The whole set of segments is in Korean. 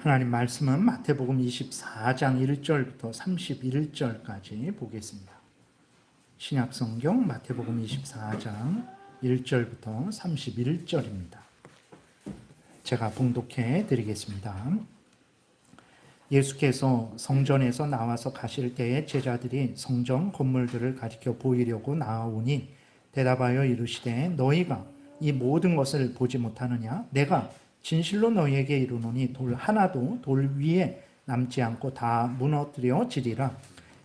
하나님 말씀은 마태복음 24장 1절부터 31절까지 보겠습니다. 신약성경 마태복음 24장 1절부터 31절입니다. 제가 봉독해 드리겠습니다. 예수께서 성전에서 나와서 가실 때에 제자들이 성전 건물들을 가리켜 보이려고 나아오니 대답하여 이르시되 너희가 이 모든 것을 보지 못하느냐? 내가 진실로 너희에게 이르노니 돌 하나도 돌 위에 남지 않고 다 무너뜨려지리라.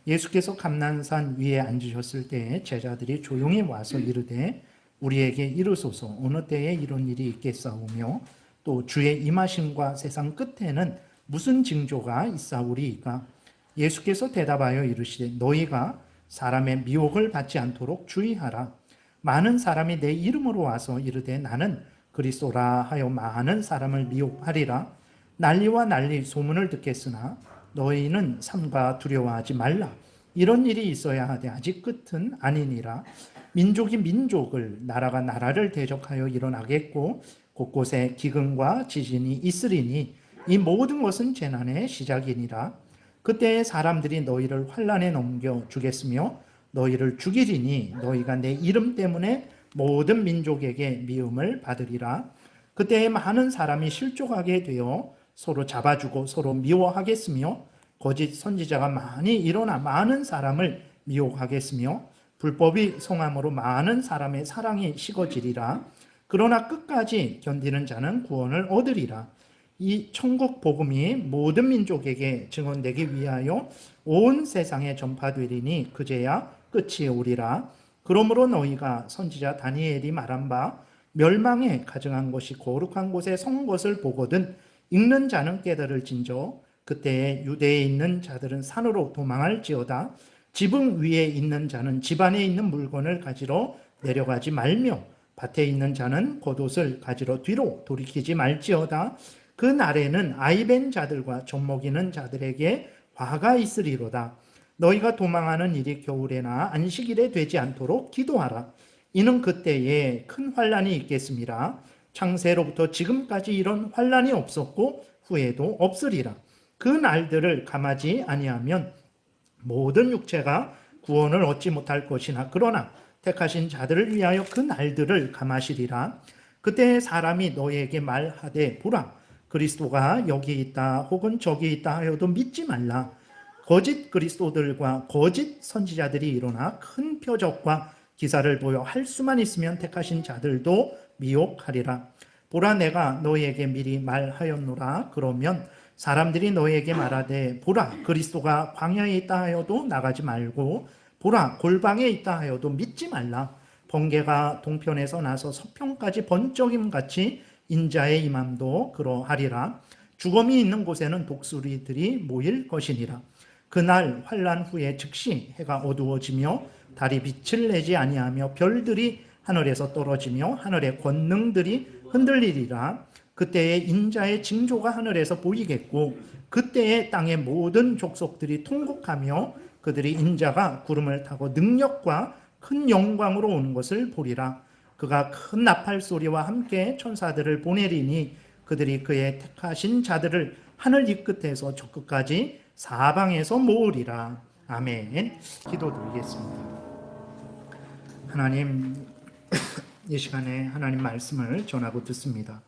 예수께서 감난산 위에 앉으셨을 때에 제자들이 조용히 와서 이르되 우리에게 이르소서 어느 때에 이런 일이 있겠사오며 또 주의 임하심과 세상 끝에는 무슨 징조가 있사오리이까? 예수께서 대답하여 이르시되 너희가 사람의 미혹을 받지 않도록 주의하라. 많은 사람이 내 이름으로 와서 이르되 나는 그리스도라 하여 많은 사람을 미혹하리라. 난리와 난리 소문을 듣겠으나 너희는 삼가 두려워하지 말라. 이런 일이 있어야 하되 아직 끝은 아니니라. 민족이 민족을 나라가 나라를 대적하여 일어나겠고 곳곳에 기근과 지진이 있으리니 이 모든 것은 재난의 시작이니라. 그때 사람들이 너희를 환난에 넘겨 주겠으며 너희를 죽이리니 너희가 내 이름 때문에 모든 민족에게 미움을 받으리라. 그때 많은 사람이 실족하게 되어 서로 잡아주고 서로 미워하겠으며 거짓 선지자가 많이 일어나 많은 사람을 미혹하겠으며 불법이 성함으로 많은 사람의 사랑이 식어지리라. 그러나 끝까지 견디는 자는 구원을 얻으리라. 이 천국 복음이 모든 민족에게 증언되기 위하여 온 세상에 전파되리니 그제야 끝이 오리라. 그러므로 너희가 선지자 다니엘이 말한 바 멸망에 가증한 것이 거룩한 곳에 선 것을 보거든 읽는 자는 깨달을진저 그때에 유대에 있는 자들은 산으로 도망할지어다. 지붕 위에 있는 자는 집 안에 있는 물건을 가지러 내려가지 말며 밭에 있는 자는 겉옷을 가지러 뒤로 돌이키지 말지어다. 그 날에는 아이벤 자들과 젖먹이는 자들에게 화가 있으리로다. 너희가 도망하는 일이 겨울에나 안식일에 되지 않도록 기도하라. 이는 그때에 큰 환난이 있겠습니다. 창세로부터 지금까지 이런 환난이 없었고 후에도 없으리라. 그 날들을 감하지 아니하면 모든 육체가 구원을 얻지 못할 것이나 그러나 택하신 자들을 위하여 그 날들을 감하시리라. 그때 사람이 너희에게 말하되 보라 그리스도가 여기 있다 혹은 저기 있다 하여도 믿지 말라. 거짓 그리스도들과 거짓 선지자들이 일어나 큰 표적과 기사를 보여 할 수만 있으면 택하신 자들도 미혹하리라. 보라 내가 너희에게 미리 말하였노라. 그러면 사람들이 너희에게 말하되 보라 그리스도가 광야에 있다 하여도 나가지 말고 보라 골방에 있다 하여도 믿지 말라. 번개가 동편에서 나서 서편까지 번쩍임같이 인자의 임함도 그러하리라. 죽음이 있는 곳에는 독수리들이 모일 것이니라. 그날 환난 후에 즉시 해가 어두워지며 달이 빛을 내지 아니하며 별들이 하늘에서 떨어지며 하늘의 권능들이 흔들리리라. 그때에 인자의 징조가 하늘에서 보이겠고 그때에 땅의 모든 족속들이 통곡하며 그들이 인자가 구름을 타고 능력과 큰 영광으로 오는 것을 보리라. 그가 큰 나팔 소리와 함께 천사들을 보내리니 그들이 그의 택하신 자들을 하늘 이 끝에서 저 끝까지 사방에서 모으리라. 아멘. 기도드리겠습니다. 하나님, 이 시간에 하나님 말씀을 전하고 듣습니다.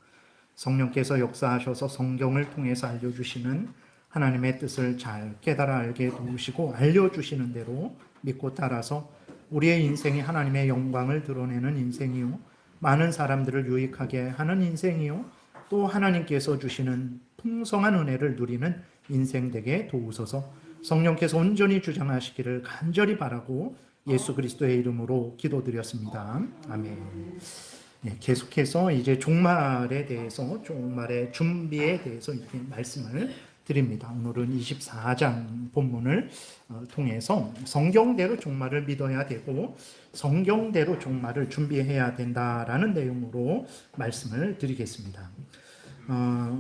성령께서 역사하셔서 성경을 통해서 알려주시는 하나님의 뜻을 잘 깨달아 알게 도우시고 알려주시는 대로 믿고 따라서 우리의 인생이 하나님의 영광을 드러내는 인생이요 많은 사람들을 유익하게 하는 인생이요 또 하나님께서 주시는 풍성한 은혜를 누리는 인생 되게 도우소서. 성령께서 온전히 주장하시기를 간절히 바라고 예수 그리스도의 이름으로 기도드렸습니다. 아멘. 계속해서 이제 종말에 대해서 종말의 준비에 대해서 이렇게 말씀을 드립니다. 오늘은 24장 본문을 통해서 성경대로 종말을 믿어야 되고 성경대로 종말을 준비해야 된다라는 내용으로 말씀을 드리겠습니다.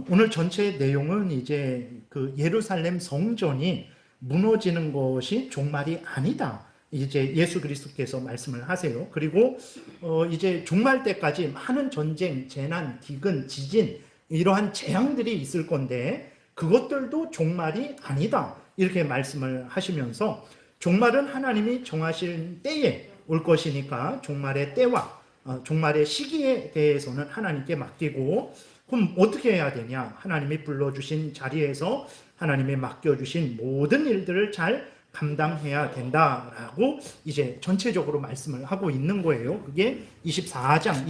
오늘 전체 내용은 이제 그 예루살렘 성전이 무너지는 것이 종말이 아니다. 이제 예수 그리스도께서 말씀을 하세요. 그리고 이제 종말 때까지 많은 전쟁, 재난, 기근, 지진 이러한 재앙들이 있을 건데 그것들도 종말이 아니다. 이렇게 말씀을 하시면서 종말은 하나님이 정하신 때에 올 것이니까 종말의 때와 종말의 시기에 대해서는 하나님께 맡기고, 그럼 어떻게 해야 되냐? 하나님이 불러주신 자리에서 하나님이 맡겨주신 모든 일들을 잘 감당해야 된다라고 이제 전체적으로 말씀을 하고 있는 거예요. 그게 24장,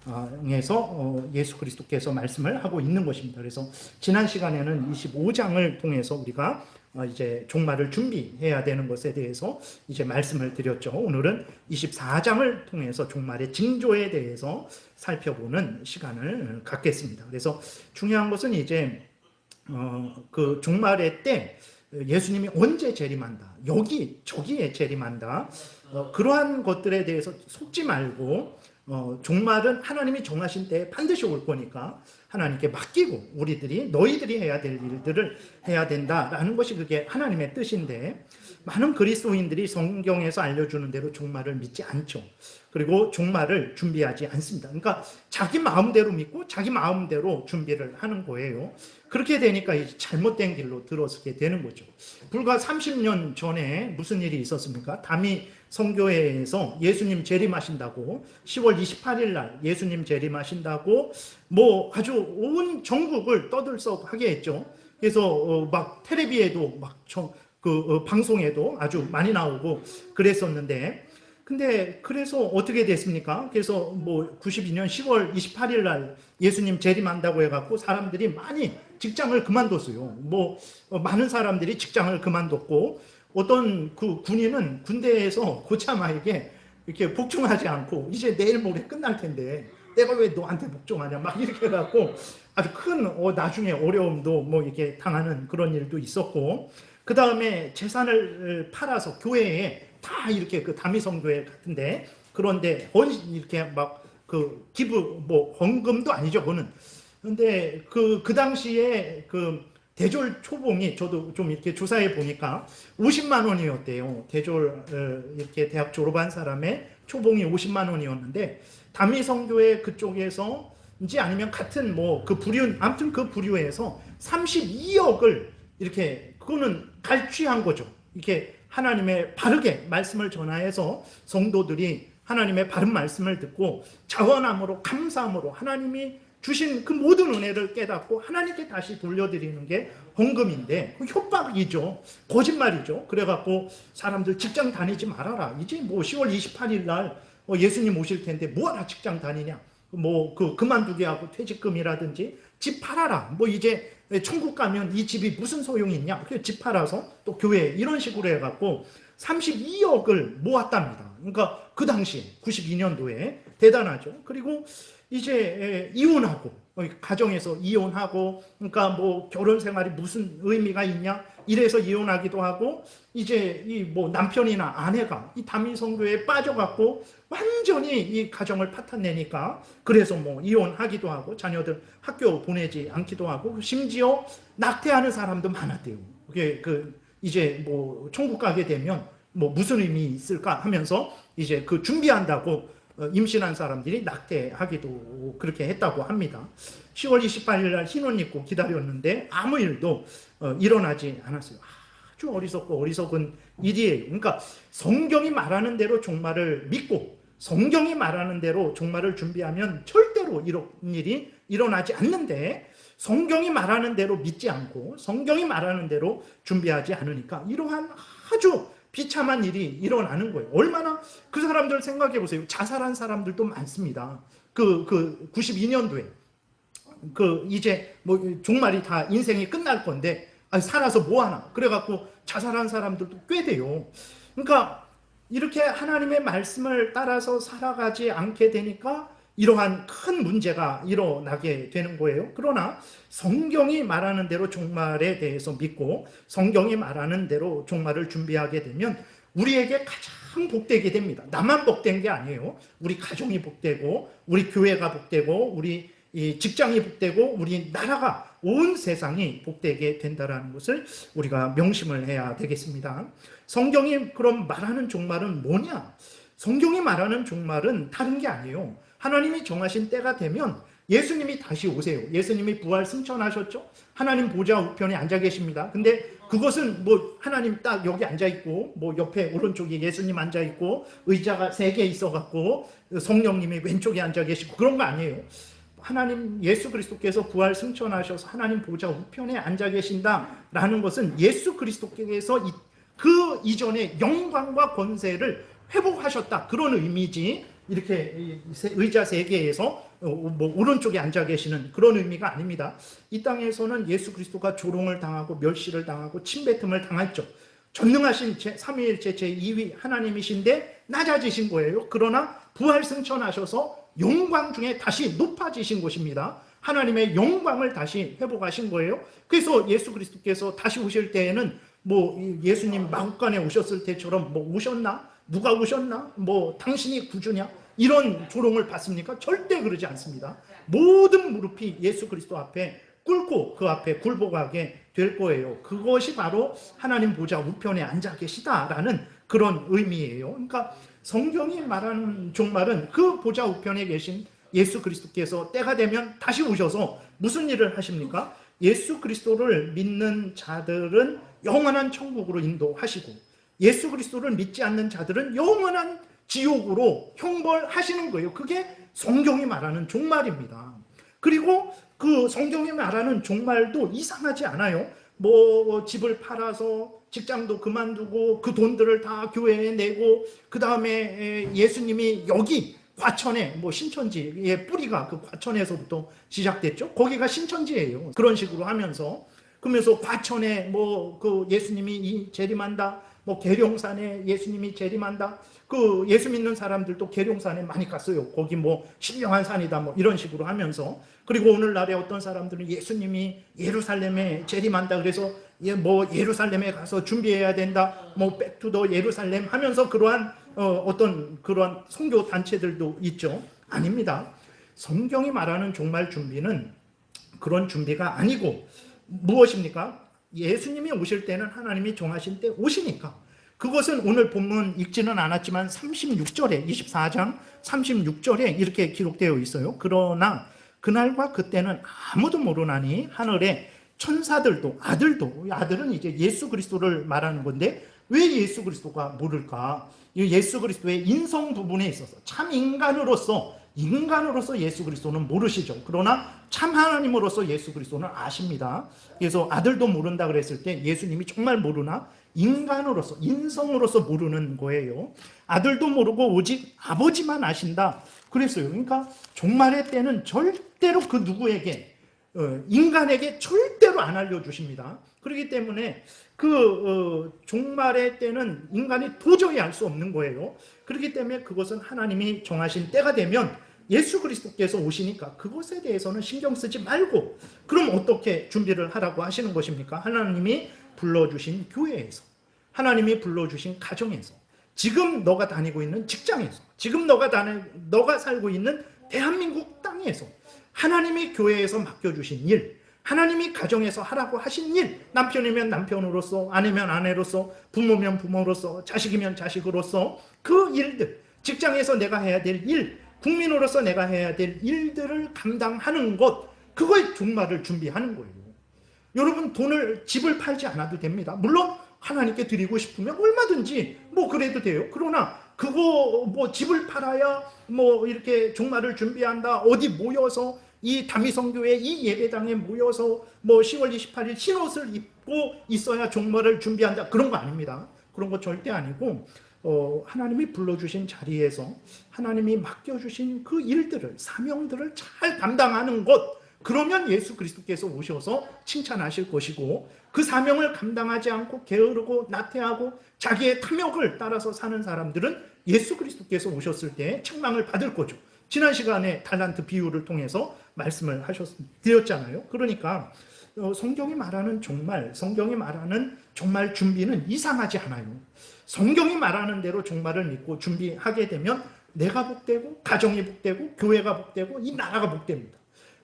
25장에서 예수 그리스도께서 말씀을 하고 있는 것입니다. 그래서 지난 시간에는 25장을 통해서 우리가 이제 종말을 준비해야 되는 것에 대해서 이제 말씀을 드렸죠. 오늘은 24장을 통해서 종말의 징조에 대해서 살펴보는 시간을 갖겠습니다. 그래서 중요한 것은 이제 그 종말의 때 예수님이 언제 재림한다, 여기 저기에 재림한다, 그러한 것들에 대해서 속지 말고 종말은 하나님이 정하신 때에 반드시 올 거니까 하나님께 맡기고 우리들이 너희들이 해야 될 일들을 해야 된다라는 것이 그게 하나님의 뜻인데, 많은 그리스도인들이 성경에서 알려주는 대로 종말을 믿지 않죠. 그리고 종말을 준비하지 않습니다. 그러니까 자기 마음대로 믿고 자기 마음대로 준비를 하는 거예요. 그렇게 되니까 이제 잘못된 길로 들어서게 되는 거죠. 불과 30년 전에 무슨 일이 있었습니까? 담이 성교회에서 예수님 재림하신다고 10월 28일 날 예수님 재림하신다고 뭐 아주 온 전국을 떠들썩하게 했죠. 그래서 막 텔레비에도 막 방송에도 아주 많이 나오고 그랬었는데, 근데 그래서 어떻게 됐습니까? 그래서 뭐 92년 10월 28일 날 예수님 재림한다고 해갖고 사람들이 많이 직장을 그만뒀어요. 뭐 많은 사람들이 직장을 그만뒀고, 어떤 그 군인은 군대에서 고참아에게 이렇게 복종하지 않고 이제 내일 모레 끝날 텐데 내가 왜 너한테 복종하냐 막 이렇게 해갖고 아주 큰 나중에 어려움도 뭐 이렇게 당하는 그런 일도 있었고, 그 다음에 재산을 팔아서 교회에 다 이렇게 그 다미성교회 같은데 그런데 이렇게 막 그 기부 뭐 헌금도 아니죠 그거는. 근데 그 당시에 그 대졸 초봉이 저도 좀 이렇게 조사해 보니까 50만 원이었대요. 대졸 이렇게 대학 졸업한 사람의 초봉이 50만 원이었는데 다미성교회 그쪽에서 이제 아니면 같은 뭐 그 부류, 아무튼 그 부류에서 32억을 이렇게 그거는 갈취한 거죠. 이렇게 하나님의 바르게 말씀을 전하여서 성도들이 하나님의 바른 말씀을 듣고 자원함으로 감사함으로 하나님이 주신 그 모든 은혜를 깨닫고 하나님께 다시 돌려드리는 게 헌금인데, 그 협박이죠. 거짓말이죠. 그래갖고 사람들 직장 다니지 말아라. 이제 뭐 10월 28일 날 예수님 오실 텐데 뭐하러 직장 다니냐. 뭐 그만두게 하고 퇴직금이라든지 집 팔아라. 뭐 이제 천국 가면 이 집이 무슨 소용이 있냐. 그래서 집 팔아서 또 교회 이런 식으로 해갖고 32억을 모았답니다. 그러니까 그 당시에 92년도에 대단하죠. 그리고 이제 이혼하고 가정에서 이혼하고, 그러니까 뭐 결혼 생활이 무슨 의미가 있냐 이래서 이혼하기도 하고, 이제 이 뭐 남편이나 아내가 이 다미성교회에 빠져갖고 완전히 이 가정을 파탄내니까 그래서 뭐 이혼하기도 하고 자녀들 학교 보내지 않기도 하고, 심지어 낙태하는 사람도 많았대요. 그게 이제 뭐 천국 가게 되면 뭐 무슨 의미 있을까 하면서 이제 그 준비한다고 임신한 사람들이 낙태하기도 그렇게 했다고 합니다. 10월 28일 날 흰옷 입고 기다렸는데 아무 일도 일어나지 않았어요. 아주 어리석은 일이에요. 그러니까 성경이 말하는 대로 종말을 믿고 성경이 말하는 대로 종말을 준비하면 절대로 이런 일이 일어나지 않는데, 성경이 말하는 대로 믿지 않고 성경이 말하는 대로 준비하지 않으니까 이러한 아주 비참한 일이 일어나는 거예요. 얼마나 그 사람들 생각해 보세요. 자살한 사람들도 많습니다. 92년도에 이제 뭐 종말이 다 인생이 끝날 건데 살아서 뭐하나 그래갖고 자살한 사람들도 꽤 돼요. 그러니까 이렇게 하나님의 말씀을 따라서 살아가지 않게 되니까 이러한 큰 문제가 일어나게 되는 거예요. 그러나 성경이 말하는 대로 종말에 대해서 믿고 성경이 말하는 대로 종말을 준비하게 되면 우리에게 가장 복되게 됩니다. 나만 복된 게 아니에요. 우리 가정이 복되고 우리 교회가 복되고 우리 직장이 복되고 우리 나라가, 온 세상이 복되게 된다는 것을 우리가 명심을 해야 되겠습니다. 성경이 그럼 말하는 종말은 뭐냐? 성경이 말하는 종말은 다른 게 아니에요. 하나님이 정하신 때가 되면 예수님이 다시 오세요. 예수님이 부활 승천하셨죠. 하나님 보좌 우편에 앉아 계십니다. 근데 그것은 뭐 하나님 딱 여기 앉아 있고 뭐 옆에 오른쪽에 예수님 앉아 있고 의자가 3개 있어 갖고 성령님이 왼쪽에 앉아 계시고 그런 거 아니에요. 하나님 예수 그리스도께서 부활 승천하셔서 하나님 보좌 우편에 앉아 계신다라는 것은 예수 그리스도께서 그 이전의 영광과 권세를 회복하셨다, 그런 의미지, 이렇게 의자 3개에서 뭐 오른쪽에 앉아 계시는 그런 의미가 아닙니다. 이 땅에서는 예수 그리스도가 조롱을 당하고 멸시를 당하고 침뱉음을 당했죠. 전능하신 삼위일체 제2위 하나님이신데 낮아지신 거예요. 그러나 부활 승천하셔서 영광 중에 다시 높아지신 것입니다. 하나님의 영광을 다시 회복하신 거예요. 그래서 예수 그리스도께서 다시 오실 때에는 뭐 예수님 마국간에 오셨을 때처럼 뭐 오셨나? 누가 오셨나? 뭐 당신이 구주냐? 이런 조롱을 받습니까? 절대 그러지 않습니다. 모든 무릎이 예수 그리스도 앞에 꿇고 그 앞에 굴복하게 될 거예요. 그것이 바로 하나님 보좌 우편에 앉아 계시다라는 그런 의미예요. 그러니까 성경이 말하는 종말은 그 보좌 우편에 계신 예수 그리스도께서 때가 되면 다시 오셔서 무슨 일을 하십니까? 예수 그리스도를 믿는 자들은 영원한 천국으로 인도하시고 예수 그리스도를 믿지 않는 자들은 영원한 지옥으로 형벌하시는 거예요. 그게 성경이 말하는 종말입니다. 그리고 그 성경이 말하는 종말도 이상하지 않아요. 뭐 집을 팔아서 직장도 그만두고 그 돈들을 다 교회에 내고 그 다음에 예수님이 여기 과천에 뭐 신천지의 뿌리가 그 과천에서부터 시작됐죠. 거기가 신천지예요. 그런 식으로 하면서 그러면서 과천에 뭐 그 예수님이 재림한다. 뭐 계룡산에 예수님이 재림한다. 그 예수 믿는 사람들도 계룡산에 많이 갔어요. 거기 뭐 신령한 산이다 뭐 이런 식으로 하면서. 그리고 오늘날에 어떤 사람들은 예수님이 예루살렘에 재림한다 그래서 뭐 예루살렘에 가서 준비해야 된다 뭐 백투더 예루살렘 하면서 그러한 어떤 그러한 선교 단체들도 있죠. 아닙니다. 성경이 말하는 종말 준비는 그런 준비가 아니고 무엇입니까? 예수님이 오실 때는 하나님이 정하신 때 오시니까. 그것은 오늘 본문 읽지는 않았지만 36절에 24장 36절에 이렇게 기록되어 있어요. 그러나 그날과 그때는 아무도 모르나니 하늘에 천사들도 아들은 이제 예수 그리스도를 말하는 건데 왜 예수 그리스도가 모를까? 예수 그리스도의 인성 부분에 있어서 참 인간으로서 예수 그리스도는 모르시죠. 그러나 참 하나님으로서 예수 그리스도는 아십니다. 그래서 아들도 모른다 그랬을 때 예수님이 정말 모르나? 인간으로서 인성으로서 모르는 거예요. 아들도 모르고 오직 아버지만 아신다 그랬어요. 그러니까 종말의 때는 절대로 그 누구에게 인간에게 절대로 안 알려주십니다. 그렇기 때문에 그 종말의 때는 인간이 도저히 알 수 없는 거예요. 그렇기 때문에 그것은 하나님이 정하신 때가 되면 예수 그리스도께서 오시니까 그것에 대해서는 신경 쓰지 말고 그럼 어떻게 준비를 하라고 하시는 것입니까? 하나님이 불러주신 교회에서, 하나님이 불러주신 가정에서, 지금 너가 다니고 있는 직장에서, 지금 너가 살고 있는 대한민국 땅에서 하나님이 교회에서 맡겨주신 일, 하나님이 가정에서 하라고 하신 일, 남편이면 남편으로서, 아내면 아내로서, 부모면 부모로서, 자식이면 자식으로서 그 일들, 직장에서 내가 해야 될 일, 국민으로서 내가 해야 될 일들을 감당하는 것, 그거의 종말을 준비하는 거예요. 여러분 집을 팔지 않아도 됩니다. 물론 하나님께 드리고 싶으면 얼마든지 뭐 그래도 돼요. 그러나 그거 뭐 집을 팔아야 뭐 이렇게 종말을 준비한다. 어디 모여서 이 다미성교회 이 예배당에 모여서 뭐 10월 28일 흰옷을 입고 있어야 종말을 준비한다. 그런 거 아닙니다. 그런 거 절대 아니고 하나님이 불러주신 자리에서 하나님이 맡겨주신 그 일들을, 사명들을 잘 감당하는 것, 그러면 예수 그리스도께서 오셔서 칭찬하실 것이고, 그 사명을 감당하지 않고 게으르고 나태하고 자기의 탐욕을 따라서 사는 사람들은 예수 그리스도께서 오셨을 때 책망을 받을 거죠. 지난 시간에 달란트 비유를 통해서 말씀을 드렸잖아요. 그러니까 성경이 말하는 성경이 말하는 종말 준비는 이상하지 않아요. 성경이 말하는 대로 종말을 믿고 준비하게 되면 내가 복되고 가정이 복되고 교회가 복되고 이 나라가 복됩니다.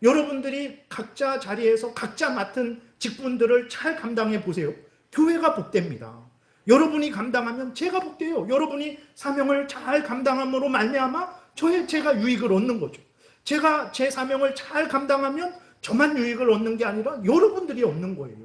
여러분들이 각자 자리에서 각자 맡은 직분들을 잘 감당해 보세요. 교회가 복됩니다. 여러분이 감당하면 제가 복돼요. 여러분이 사명을 잘 감당함으로 말미암아 제가 유익을 얻는 거죠. 제가 제 사명을 잘 감당하면 저만 유익을 얻는 게 아니라 여러분들이 얻는 거예요.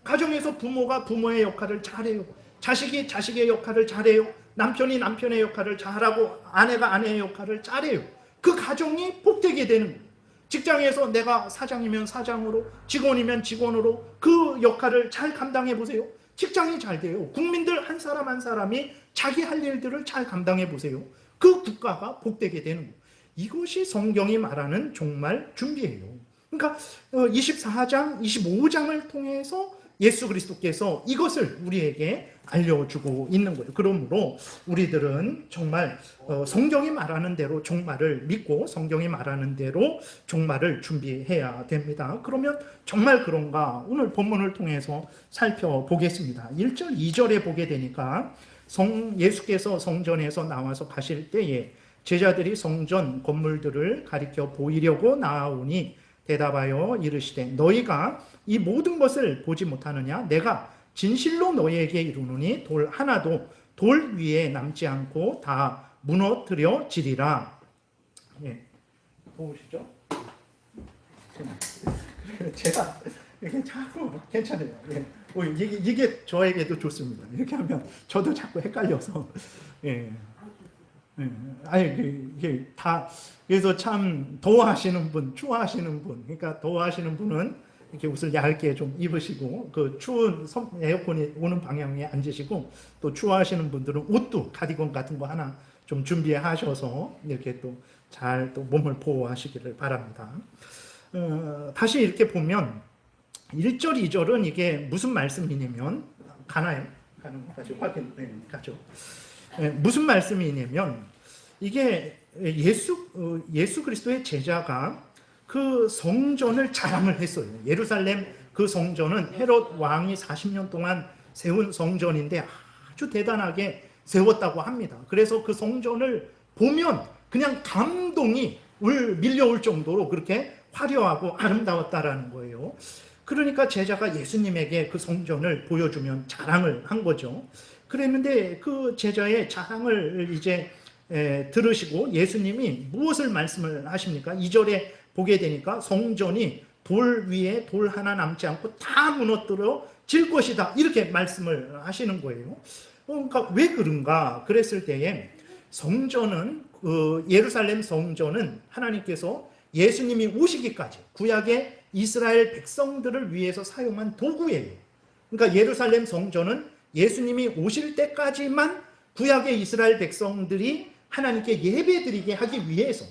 가정에서 부모가 부모의 역할을 잘해요. 자식이 자식의 역할을 잘해요. 남편이 남편의 역할을 잘하고 아내가 아내의 역할을 잘해요. 그 가정이 복되게 되는 거예요. 직장에서 내가 사장이면 사장으로, 직원이면 직원으로 그 역할을 잘 감당해 보세요. 직장이 잘 돼요. 국민들 한 사람 한 사람이 자기 할 일들을 잘 감당해 보세요. 그 국가가 복되게 되는 거예요. 이것이 성경이 말하는 종말 준비예요. 그러니까 24장, 25장을 통해서 예수 그리스도께서 이것을 우리에게 알려주고 있는 거예요. 그러므로 우리들은 정말 성경이 말하는 대로 종말을 믿고 성경이 말하는 대로 종말을 준비해야 됩니다. 그러면 정말 그런가? 오늘 본문을 통해서 살펴보겠습니다. 1절, 2절에 보게 되니까 예수께서 성전에서 나와서 가실 때에 제자들이 성전 건물들을 가리켜 보이려고 나아오니 대답하여 이르시되 너희가 이 모든 것을 보지 못하느냐? 내가 진실로 너희에게 이르노니 돌 하나도 돌 위에 남지 않고 다 무너뜨려지리라. 예, 보시죠. 제가 이게 자꾸 괜찮아요. 예. 이게 저에게도 좋습니다. 이렇게 하면 저도 자꾸 헷갈려서. 예. 아니, 이게 다, 그래서 참, 더워하시는 분, 추워하시는 분, 그러니까 더워하시는 분은 이렇게 옷을 얇게 좀 입으시고, 그 추운 에어컨이 오는 방향에 앉으시고, 또 추워하시는 분들은 옷도 카디건 같은 거 하나 좀 준비하셔서, 이렇게 또 잘 또 몸을 보호하시기를 바랍니다. 다시 이렇게 보면, 1절, 2절은 이게 무슨 말씀이냐면, 가나요? 가는 거까지 확인, 가죠. 무슨 말씀이냐면 이게 예수 그리스도의 제자가 그 성전을 자랑을 했어요. 예루살렘 그 성전은 헤롯 왕이 40년 동안 세운 성전인데 아주 대단하게 세웠다고 합니다. 그래서 그 성전을 보면 그냥 감동이 밀려올 정도로 그렇게 화려하고 아름다웠다라는 거예요. 그러니까 제자가 예수님에게 그 성전을 보여주면 자랑을 한 거죠. 그랬는데 그 제자의 자랑을 이제 들으시고 예수님이 무엇을 말씀을 하십니까? 2절에 보게 되니까 성전이 돌 위에 돌 하나 남지 않고 다 무너뜨려질 것이다. 이렇게 말씀을 하시는 거예요. 그러니까 왜 그런가? 그랬을 때에 성전은 예루살렘 성전은 하나님께서 예수님이 오시기까지 구약의 이스라엘 백성들을 위해서 사용한 도구예요. 그러니까 예루살렘 성전은 예수님이 오실 때까지만 구약의 이스라엘 백성들이 하나님께 예배드리게 하기 위해서,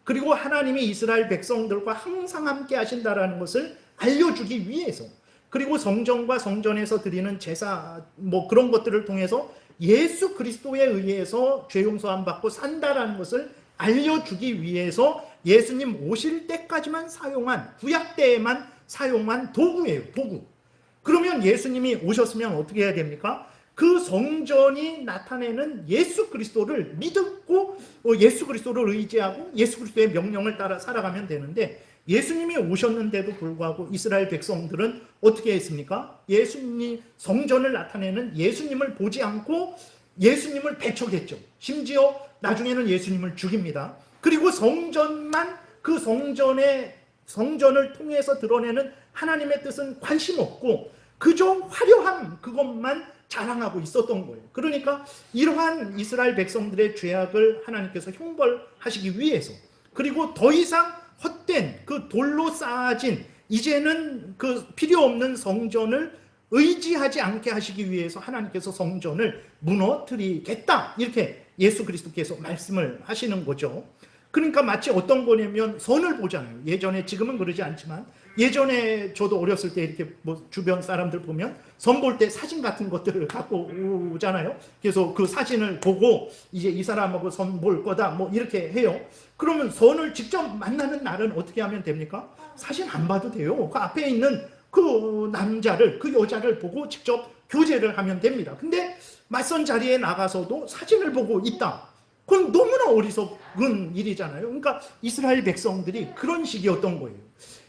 그리고 하나님이 이스라엘 백성들과 항상 함께 하신다라는 것을 알려주기 위해서, 그리고 성전과 성전에서 드리는 제사 뭐 그런 것들을 통해서 예수 그리스도에 의해서 죄 용서함 받고 산다라는 것을 알려주기 위해서 예수님 오실 때까지만 사용한, 구약 때에만 사용한 도구예요. 도구. 그러면 예수님이 오셨으면 어떻게 해야 됩니까? 그 성전이 나타내는 예수 그리스도를 믿고 예수 그리스도를 의지하고 예수 그리스도의 명령을 따라 살아가면 되는데, 예수님이 오셨는데도 불구하고 이스라엘 백성들은 어떻게 했습니까? 예수님 성전을 나타내는 예수님을 보지 않고 예수님을 배척했죠. 심지어 나중에는 예수님을 죽입니다. 그리고 성전만, 그 성전을 통해서 드러내는 하나님의 뜻은 관심 없고 그저 화려함 그것만 자랑하고 있었던 거예요. 그러니까 이러한 이스라엘 백성들의 죄악을 하나님께서 형벌하시기 위해서, 그리고 더 이상 헛된 그 돌로 쌓아진 이제는 그 필요 없는 성전을 의지하지 않게 하시기 위해서 하나님께서 성전을 무너뜨리겠다, 이렇게 예수 그리스도께서 말씀을 하시는 거죠. 그러니까 마치 어떤 거냐면 선을 보잖아요. 예전에, 지금은 그러지 않지만 예전에 저도 어렸을 때 이렇게 뭐 주변 사람들 보면 선 볼 때 사진 같은 것들을 갖고 오잖아요. 그래서 그 사진을 보고 이제 이 사람하고 선 볼 거다 뭐 이렇게 해요. 그러면 선을 직접 만나는 날은 어떻게 하면 됩니까? 사진 안 봐도 돼요. 그 앞에 있는 그 남자를, 그 여자를 보고 직접 교제를 하면 됩니다. 근데 맞선 자리에 나가서도 사진을 보고 있다. 그건 너무나 어리석은 일이잖아요. 그러니까 이스라엘 백성들이 그런 식이었던 거예요.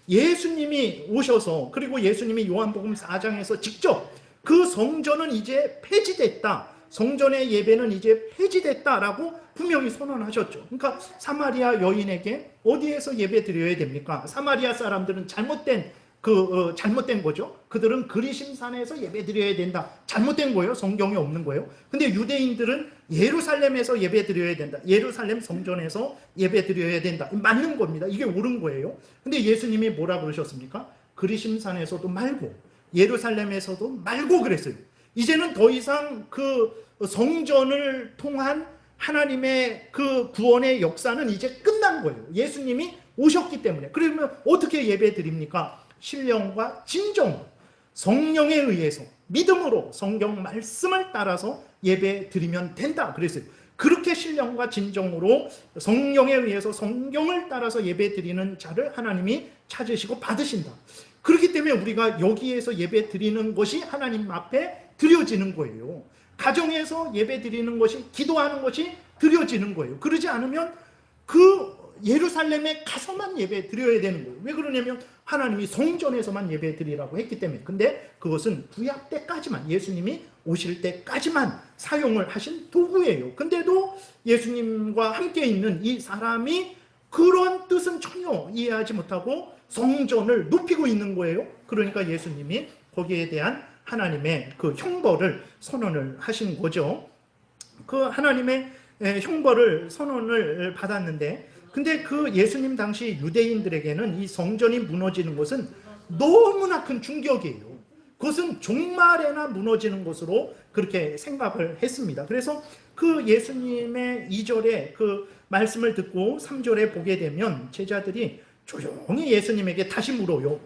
예수님이 오셔서, 그리고 예수님이 요한복음 4장에서 직접 그 성전은 이제 폐지됐다, 성전의 예배는 이제 폐지됐다라고 분명히 선언하셨죠. 그러니까 사마리아 여인에게 어디에서 예배 드려야 됩니까? 사마리아 사람들은 잘못된 거죠. 그들은 그리심산에서 예배 드려야 된다. 잘못된 거예요. 성경에 없는 거예요. 근데 유대인들은 예루살렘에서 예배 드려야 된다. 예루살렘 성전에서 예배 드려야 된다. 맞는 겁니다. 이게 옳은 거예요. 근데 예수님이 뭐라 그러셨습니까? 그리심산에서도 말고 예루살렘에서도 말고 그랬어요. 이제는 더 이상 그 성전을 통한 하나님의 그 구원의 역사는 이제 끝난 거예요. 예수님이 오셨기 때문에. 그러면 어떻게 예배 드립니까? 신령과 진정, 성령에 의해서 믿음으로 성경 말씀을 따라서 예배 드리면 된다 그랬어요. 그렇게 신령과 진정으로 성령에 의해서 성경을 따라서 예배 드리는 자를 하나님이 찾으시고 받으신다. 그렇기 때문에 우리가 여기에서 예배 드리는 것이 하나님 앞에 드려지는 거예요. 가정에서 예배 드리는 것이, 기도하는 것이 드려지는 거예요. 그러지 않으면 그 예루살렘에 가서만 예배 드려야 되는 거예요. 왜 그러냐면 하나님이 성전에서만 예배 드리라고 했기 때문에. 근데 그것은 구약 때까지만, 예수님이 오실 때까지만 사용을 하신 도구예요. 근데도 예수님과 함께 있는 이 사람이 그런 뜻은 전혀 이해하지 못하고 성전을 높이고 있는 거예요. 그러니까 예수님이 거기에 대한 하나님의 그 형벌을 선언을 하신 거죠. 그 하나님의 형벌을 선언을 받았는데, 근데 그 예수님 당시 유대인들에게는 이 성전이 무너지는 것은 너무나 큰 충격이에요. 그것은 종말에나 무너지는 것으로 그렇게 생각을 했습니다. 그래서 그 예수님의 2절에 그 말씀을 듣고 3절에 보게 되면 제자들이 조용히 예수님에게 다시 물어요.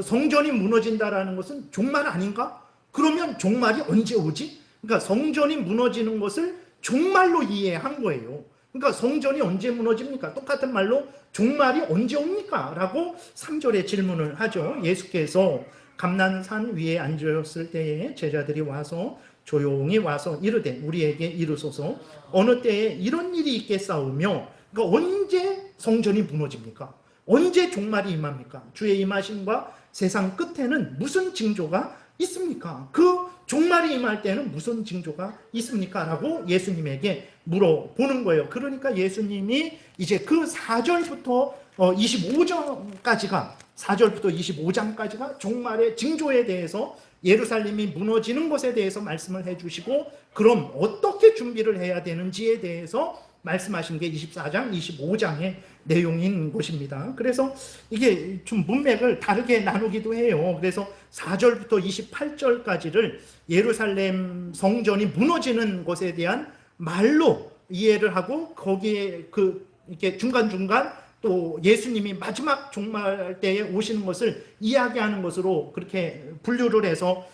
성전이 무너진다라는 것은 종말 아닌가? 그러면 종말이 언제 오지? 그러니까 성전이 무너지는 것을 종말로 이해한 거예요. 그러니까 성전이 언제 무너집니까? 똑같은 말로 종말이 언제 옵니까? 라고 3절에 질문을 하죠. 예수께서 감난산 위에 앉으셨을 때에 제자들이 와서 조용히 와서 이르되 우리에게 이르소서 어느 때에 이런 일이 있겠사오며, 그러니까 언제 성전이 무너집니까? 언제 종말이 임합니까? 주의 임하심과 세상 끝에는 무슨 징조가 있습니까? 그 종말이 임할 때는 무슨 징조가 있습니까? 라고 예수님에게 물어보는 거예요. 그러니까 예수님이 이제 그 4절부터 25장까지가 4절부터 25장까지가 종말의 징조에 대해서, 예루살렘이 무너지는 것에 대해서 말씀을 해주시고, 그럼 어떻게 준비를 해야 되는지에 대해서 말씀하신 게 24장, 25장의 내용인 것입니다. 그래서 이게 좀 문맥을 다르게 나누기도 해요. 그래서 4절부터 28절까지를 예루살렘 성전이 무너지는 것에 대한 말로 이해를 하고, 거기에 이렇게 중간중간 또 예수님이 마지막 종말 때에 오시는 것을 이야기하는 것으로 그렇게 분류를 해서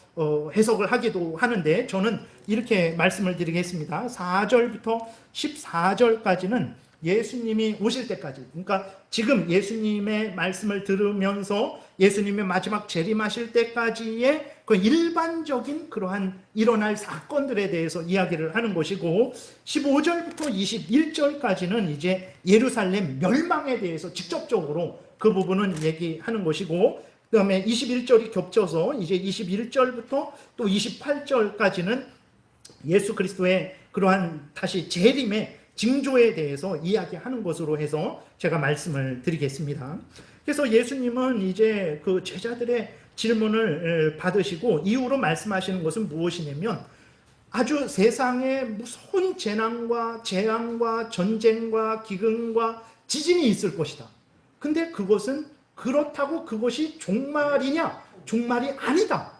해석을 하기도 하는데, 저는 이렇게 말씀을 드리겠습니다. 4절부터 14절까지는 예수님이 오실 때까지, 그러니까 지금 예수님의 말씀을 들으면서 예수님의 마지막 재림하실 때까지의 그 일반적인 그러한 일어날 사건들에 대해서 이야기를 하는 것이고, 15절부터 21절까지는 이제 예루살렘 멸망에 대해서 직접적으로 그 부분은 얘기하는 것이고, 그 다음에 21절이 겹쳐서 이제 21절부터 또 28절까지는 예수 그리스도의 그러한 다시 재림의 징조에 대해서 이야기하는 것으로 해서 제가 말씀을 드리겠습니다. 그래서 예수님은 이제 그 제자들의 질문을 받으시고 이후로 말씀하시는 것은 무엇이냐면, 아주 세상에 무서운 재난과 재앙과 전쟁과 기근과 지진이 있을 것이다. 근데 그것은 그렇다고 그것이 종말이냐? 종말이 아니다.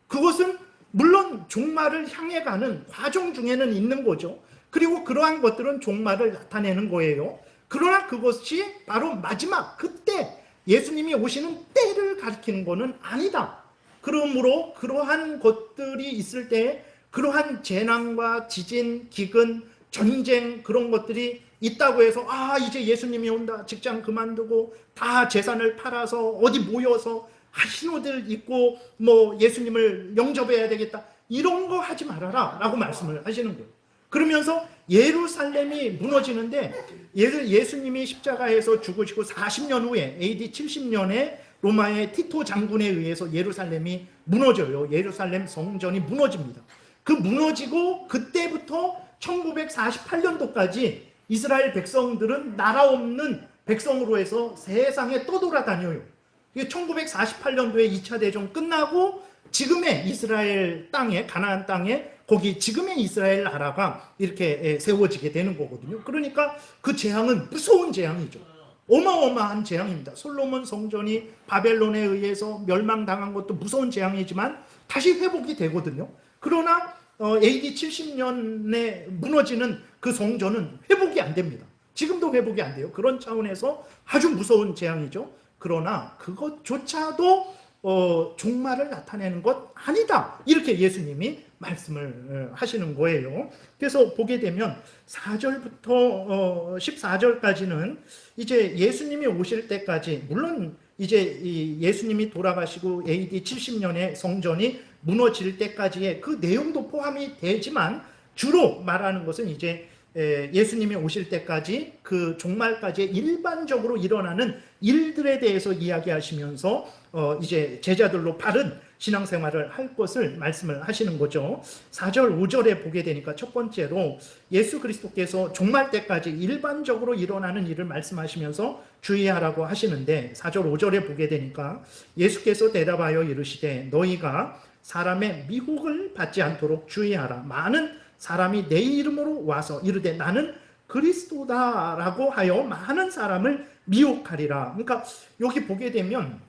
그것은 물론 종말을 향해 가는 과정 중에는 있는 거죠. 그리고 그러한 것들은 종말을 나타내는 거예요. 그러나 그것이 바로 마지막 그때 예수님이 오시는 때를 가리키는 것은 아니다. 그러므로 그러한 것들이 있을 때, 그러한 재난과 지진, 기근, 전쟁, 그런 것들이 있다고 해서 이제 예수님이 온다, 직장 그만두고 다 재산을 팔아서 어디 모여서 신호들 입고 뭐 예수님을 영접해야 되겠다, 이런 거 하지 말아라 라고 말씀을 하시는 거예요. 그러면서 예루살렘이 무너지는데, 예수님이 십자가에서 죽으시고 40년 후에 AD 70년에 로마의 티토 장군에 의해서 예루살렘이 무너져요. 예루살렘 성전이 무너집니다. 그 무너지고 그때부터 1948년도까지 이스라엘 백성들은 나라 없는 백성으로 해서 세상에 떠돌아다녀요. 1948년도에 2차 대전 끝나고 지금의 이스라엘 땅에, 가나안 땅에 거기 지금의 이스라엘 나라가 이렇게 세워지게 되는 거거든요. 그러니까 그 재앙은 무서운 재앙이죠. 어마어마한 재앙입니다. 솔로몬 성전이 바벨론에 의해서 멸망당한 것도 무서운 재앙이지만 다시 회복이 되거든요. 그러나 AD 70년에 무너지는 그 성전은 회복이 안 됩니다. 지금도 회복이 안 돼요. 그런 차원에서 아주 무서운 재앙이죠. 그러나 그것조차도 종말을 나타내는 것 아니다. 이렇게 예수님이 말씀을 하시는 거예요. 그래서 보게 되면 4절부터 14절까지는 이제 예수님이 오실 때까지, 물론 이제 예수님이 돌아가시고 AD 70년에 성전이 무너질 때까지의 그 내용도 포함이 되지만 주로 말하는 것은 이제 예수님이 오실 때까지 그 종말까지 일반적으로 일어나는 일들에 대해서 이야기하시면서 이제 제자들로 바른 신앙생활을 할 것을 말씀을 하시는 거죠. 4절, 5절에 보게 되니까 첫 번째로 예수 그리스도께서 종말 때까지 일반적으로 일어나는 일을 말씀하시면서 주의하라고 하시는데 4절, 5절에 보게 되니까 예수께서 대답하여 이르시되 너희가 사람의 미혹을 받지 않도록 주의하라. 많은 사람이 내 이름으로 와서 이르되 나는 그리스도다라고 하여 많은 사람을 미혹하리라. 그러니까 여기 보게 되면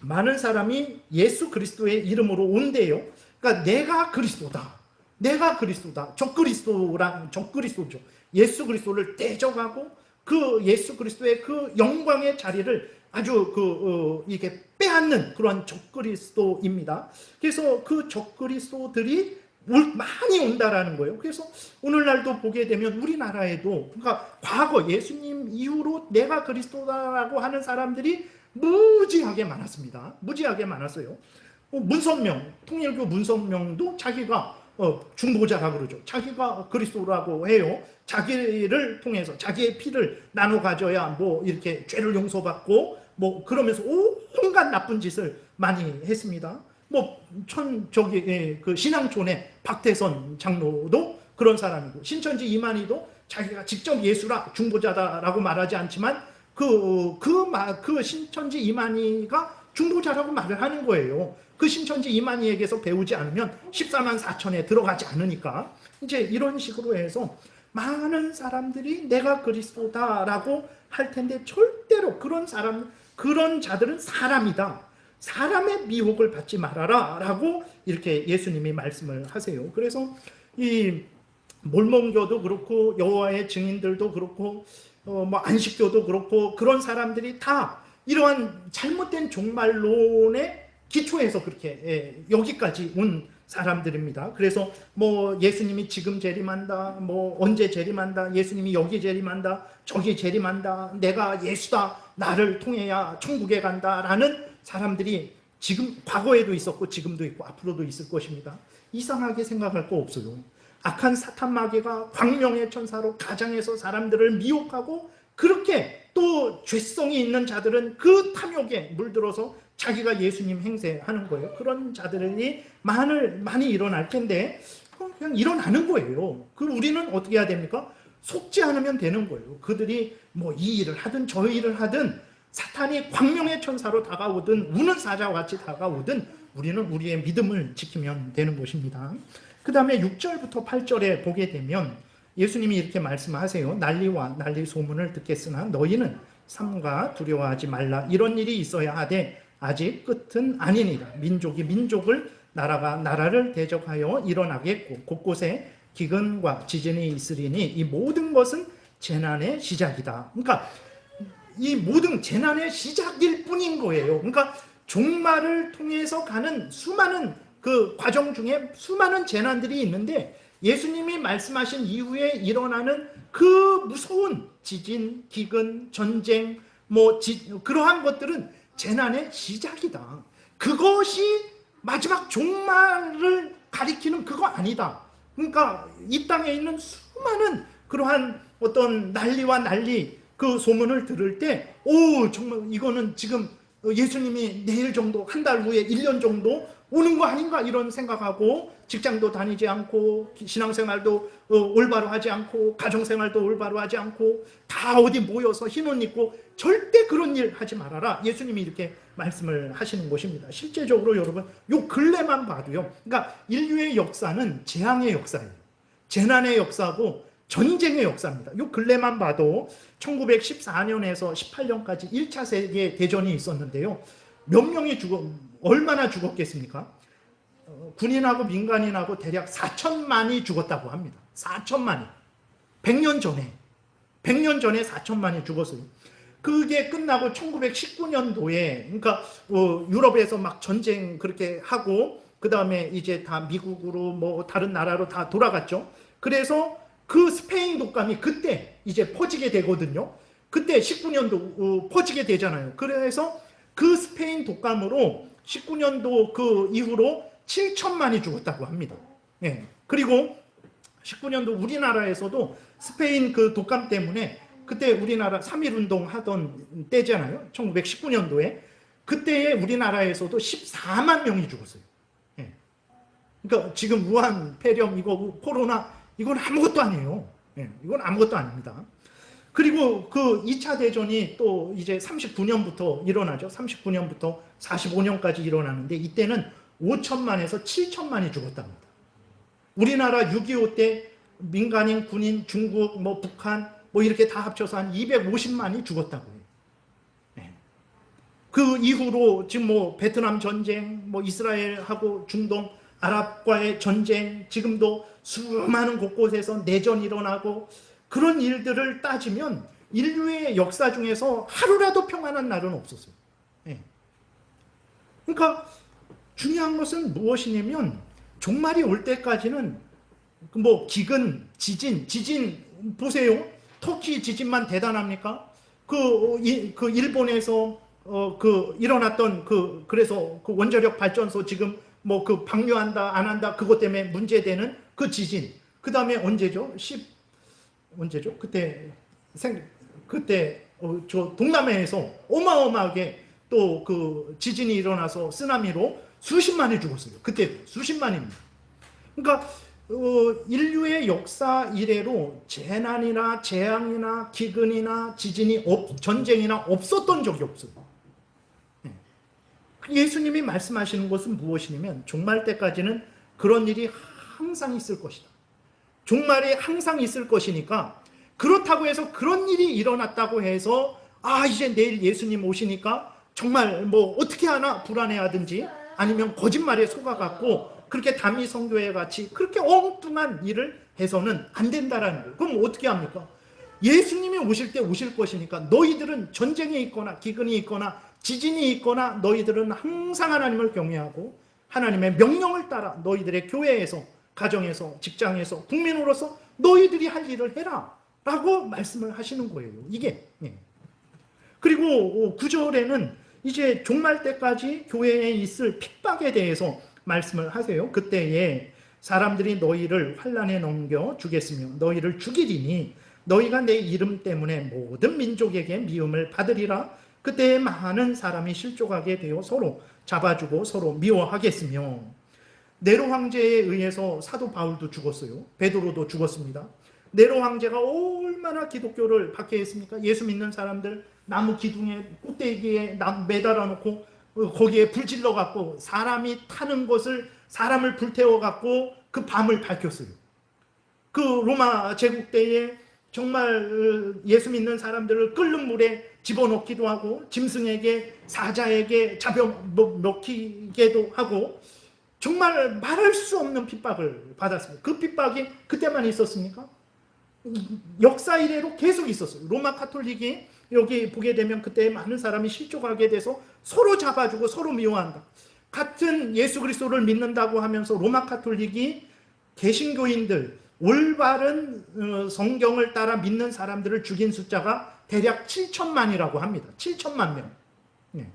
많은 사람이 예수 그리스도의 이름으로 온대요. 그러니까 내가 그리스도다. 내가 그리스도다. 적그리스도죠. 예수 그리스도를 대적하고 그 예수 그리스도의 그 영광의 자리를 아주 이게 빼앗는 그런 적그리스도입니다. 그래서 그 적그리스도들이 많이 온다라는 거예요. 그래서 오늘날도 보게 되면 우리나라에도, 그러니까 과거 예수님 이후로 내가 그리스도다라고 하는 사람들이 무지하게 많았습니다. 무지하게 많았어요. 문선명, 통일교 문선명도 자기가 중보자라 그러죠. 자기가 그리스도라고 해요. 자기를 통해서 자기의 피를 나눠 가져야 뭐 이렇게 죄를 용서받고 뭐 그러면서 온갖 나쁜 짓을 많이 했습니다. 그 신앙촌의 박태선 장로도 그런 사람이고, 신천지 이만희도 자기가 직접 예수라 중보자다라고 말하지 않지만 그 신천지 이만희가 중보자라고 말을 하는 거예요. 그 신천지 이만희에게서 배우지 않으면 14만 4천에 들어가지 않으니까. 이제 이런 식으로 해서 많은 사람들이 내가 그리스도다라고 할 텐데 절대로 그런 자들은 사람이다. 사람의 미혹을 받지 말아라 라고 이렇게 예수님이 말씀을 하세요. 그래서 이 몰몬교도 그렇고 여호와의 증인들도 그렇고 안식교도 그렇고 그런 사람들이 다 이러한 잘못된 종말론에 기초해서 그렇게 여기까지 온 사람들입니다. 그래서 예수님이 지금 재림한다, 언제 재림한다, 예수님이 여기 재림한다, 저기 재림한다, 내가 예수다, 나를 통해야 천국에 간다라는 사람들이 지금 과거에도 있었고 지금도 있고 앞으로도 있을 것입니다. 이상하게 생각할 거 없어요. 악한 사탄 마귀가 광명의 천사로 가장해서 사람들을 미혹하고, 그렇게 또 죄성이 있는 자들은 그 탐욕에 물들어서 자기가 예수님 행세하는 거예요. 그런 자들이 많이 일어날 텐데 그냥 일어나는 거예요. 그럼 우리는 어떻게 해야 됩니까? 속지 않으면 되는 거예요. 그들이 이 일을 하든 저 일을 하든 사탄이 광명의 천사로 다가오든 우는 사자와 같이 다가오든 우리는 우리의 믿음을 지키면 되는 것입니다. 그 다음에 6절부터 8절에 보게 되면 예수님이 이렇게 말씀하세요. 난리와 난리 소문을 듣겠으나 너희는 삼가 두려워하지 말라. 이런 일이 있어야 하되 아직 끝은 아니니라. 민족이 민족을, 나라가 나라를 대적하여 일어나겠고 곳곳에 기근과 지진이 있으리니 이 모든 것은 재난의 시작이다. 그러니까 이 모든 재난의 시작일 뿐인 거예요. 그러니까 종말을 통해서 가는 수많은 그 과정 중에 수많은 재난들이 있는데 예수님이 말씀하신 이후에 일어나는 그 무서운 지진, 기근, 전쟁, 그러한 것들은 재난의 시작이다. 그것이 마지막 종말을 가리키는 그거 아니다. 그러니까 이 땅에 있는 수많은 그러한 어떤 난리와 난리, 그 소문을 들을 때 정말 이거는 지금 예수님이 내일 정도, 한 달 후에 1년 정도 오는 거 아닌가 이런 생각하고 직장도 다니지 않고 신앙생활도 올바로 하지 않고 가정생활도 올바로 하지 않고 다 어디 모여서 흰옷 입고 절대 그런 일 하지 말아라. 예수님이 이렇게 말씀을 하시는 것입니다. 실제적으로 여러분 요 근래만 봐도요. 그러니까 인류의 역사는 재앙의 역사예요. 재난의 역사고 전쟁의 역사입니다. 요 근래만 봐도 1914년에서 18년까지 1차 세계 대전이 있었는데요. 몇 명이 얼마나 죽었겠습니까? 군인하고 민간인하고 대략 4천만이 죽었다고 합니다. 4천만이. 100년 전에 4천만이 죽었어요. 그게 끝나고 1919년도에 그러니까 유럽에서 막 전쟁 그렇게 하고 그 다음에 이제 다 미국으로 뭐 다른 나라로 다 돌아갔죠. 그래서 그 스페인 독감이 그때 이제 퍼지게 되거든요. 그때 19년도 퍼지게 되잖아요. 그래서 그 스페인 독감으로 19년도 그 이후로 7천만이 죽었다고 합니다. 예. 그리고 19년도 우리나라에서도 스페인 그 독감 때문에 그때 우리나라 3.1운동 하던 때잖아요. 1919년도에. 그때에 우리나라에서도 14만 명이 죽었어요. 예. 그러니까 지금 우한, 폐렴, 이거 코로나 이건 아무것도 아니에요. 예. 이건 아무것도 아닙니다. 그리고 그 2차 대전이 또 이제 39년부터 일어나죠. 39년부터 45년까지 일어나는데 이때는 5천만에서 7천만이 죽었답니다. 우리나라 6.25 때 민간인, 군인, 중국, 뭐 북한 뭐 이렇게 다 합쳐서 한 250만이 죽었다고 해요. 네. 그 이후로 지금 뭐 베트남 전쟁, 뭐 이스라엘하고 중동, 아랍과의 전쟁, 지금도 수많은 곳곳에서 내전이 일어나고 그런 일들을 따지면 인류의 역사 중에서 하루라도 평안한 날은 없었어요. 네. 그러니까 중요한 것은 무엇이냐면 종말이 올 때까지는 뭐 기근, 지진 보세요. 터키 지진만 대단합니까? 그 일본에서 일어났던 그래서 그 원자력 발전소 지금 뭐 그 방류한다 안 한다 그것 때문에 문제되는 그 지진. 그 다음에 언제죠? 그때 저 동남아에서 어마어마하게 또 그 지진이 일어나서 쓰나미로 수십만이 죽었어요. 그때 수십만입니다. 그러니까 인류의 역사 이래로 재난이나 재앙이나 기근이나 지진이 전쟁이나 없었던 적이 없어요. 예수님이 말씀하시는 것은 무엇이냐면 종말 때까지는 그런 일이 항상 있을 것이다. 종말이 항상 있을 것이니까 그렇다고 해서 그런 일이 일어났다고 해서 이제 내일 예수님 오시니까 정말 뭐 어떻게 하나 불안해하든지 아니면 거짓말에 속아갖고 그렇게 담임 선교회 같이 그렇게 엉뚱한 일을 해서는 안 된다라는 거예요. 그럼 어떻게 합니까? 예수님이 오실 때 오실 것이니까 너희들은 전쟁에 있거나 기근이 있거나 지진이 있거나 너희들은 항상 하나님을 경외하고 하나님의 명령을 따라 너희들의 교회에서 가정에서 직장에서 국민으로서 너희들이 할 일을 해라 라고 말씀을 하시는 거예요. 이게 그리고 9절에는 이제 종말 때까지 교회에 있을 핍박에 대해서 말씀을 하세요. 그때에 사람들이 너희를 환난에 넘겨 주겠으며 너희를 죽이리니 너희가 내 이름 때문에 모든 민족에게 미움을 받으리라. 그때에 많은 사람이 실족하게 되어 서로 잡아주고 서로 미워하겠으며 네로 황제에 의해서 사도 바울도 죽었어요. 베드로도 죽었습니다. 네로 황제가 얼마나 기독교를 박해했습니까? 예수 믿는 사람들 나무 기둥에 꼭대기에 매달아 놓고 거기에 불 질러 갖고 사람이 타는 것을 사람을 불태워 갖고 그 밤을 밝혔어요. 그 로마 제국 때에 정말 예수 믿는 사람들을 끓는 물에 집어넣기도 하고 짐승에게 사자에게 잡아먹히기도 하고 정말 말할 수 없는 핍박을 받았습니다. 그 핍박이 그때만 있었습니까? 역사 이래로 계속 있었어요. 로마 카톨릭이 여기 보게 되면 그때 많은 사람이 실족하게 돼서 서로 잡아주고 서로 미워한다. 같은 예수 그리스도를 믿는다고 하면서 로마 카톨릭이 개신교인들 올바른 성경을 따라 믿는 사람들을 죽인 숫자가 대략 7천만이라고 합니다. 7천만 명. 네.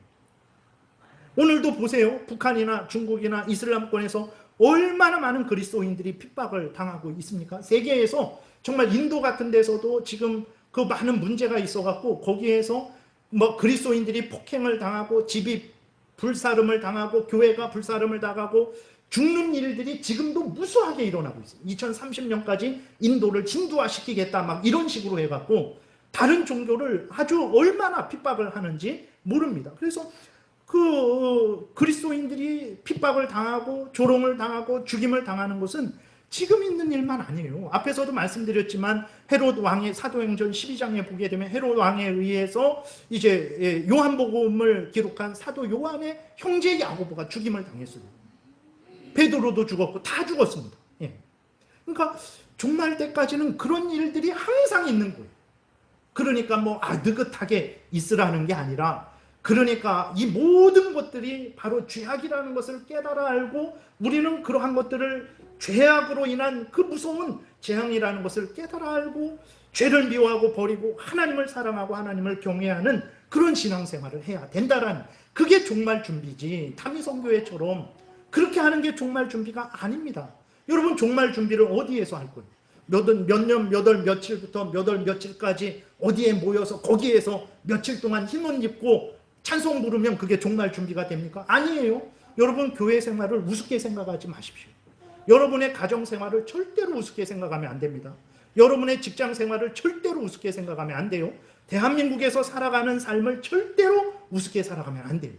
오늘도 보세요. 북한이나 중국이나 이슬람권에서 얼마나 많은 그리스도인들이 핍박을 당하고 있습니까? 세계에서 정말 인도 같은 데서도 지금 그 많은 문제가 있어갖고 거기에서 뭐 그리스도인들이 폭행을 당하고 집이 불사름을 당하고 교회가 불사름을 당하고 죽는 일들이 지금도 무수하게 일어나고 있어요. 2030년까지 인도를 진두화시키겠다 막 이런 식으로 해갖고 다른 종교를 아주 얼마나 핍박을 하는지 모릅니다. 그래서 그 그리스도인들이 핍박을 당하고 조롱을 당하고 죽임을 당하는 것은 지금 있는 일만 아니에요. 앞에서도 말씀드렸지만 헤롯 왕의 사도행전 12장에 보게 되면 헤롯 왕에 의해서 이제 요한복음을 기록한 사도 요한의 형제 야고보가 죽임을 당했어요. 베드로도 죽었고 다 죽었습니다. 예. 그러니까 종말 때까지는 그런 일들이 항상 있는 거예요. 그러니까 뭐 느긋하게 있으라는 게 아니라, 그러니까 이 모든 것들이 바로 죄악이라는 것을 깨달아 알고 우리는 그러한 것들을 죄악으로 인한 그 무서운 재앙이라는 것을 깨달아 알고 죄를 미워하고 버리고 하나님을 사랑하고 하나님을 경외하는 그런 신앙생활을 해야 된다라는, 그게 종말 준비지 다미성교회처럼 그렇게 하는 게 종말 준비가 아닙니다. 여러분, 종말 준비를 어디에서 할 거예요? 몇 년, 몇 월, 며칠부터 몇 월, 며칠까지 어디에 모여서 거기에서 며칠 동안 흰옷 입고 찬송 부르면 그게 종말 준비가 됩니까? 아니에요. 여러분, 교회 생활을 우습게 생각하지 마십시오. 여러분의 가정 생활을 절대로 우습게 생각하면 안 됩니다. 여러분의 직장 생활을 절대로 우습게 생각하면 안 돼요. 대한민국에서 살아가는 삶을 절대로 우습게 살아가면 안 돼요.